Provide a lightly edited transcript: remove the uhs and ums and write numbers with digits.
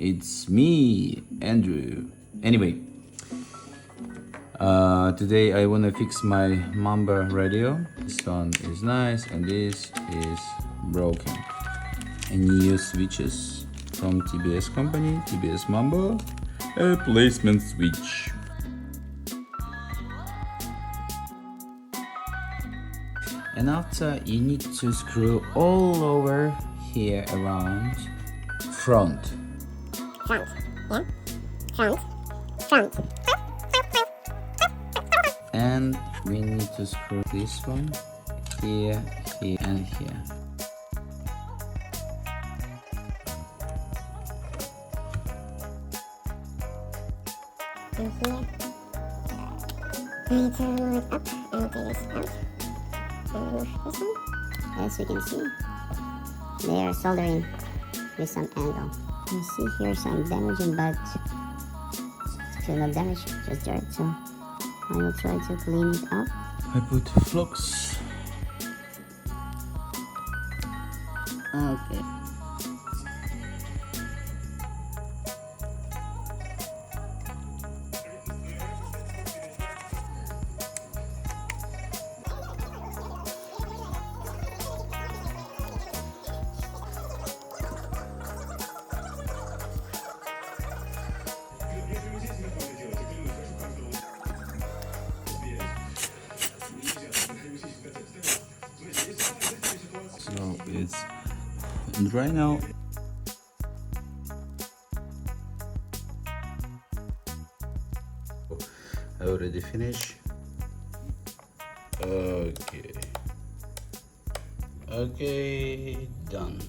It's me, Andrew. Anyway, today I wanna fix my Mambo radio. This one is nice and this is broken. And new switches from TBS company, TBS Mambo, a placement switch. And after, you need to screw all over here around front. Front, yeah? Front. And we need to screw this one here, here, and here. And here. I need to move it up and take this out. And move this one. As you can see, they are soldering with some angle. You see here some damaging, but still not damage, just dirt. So I will try to clean it up. I put flux. Okay. So it's dry now. I already finished. Okay, done.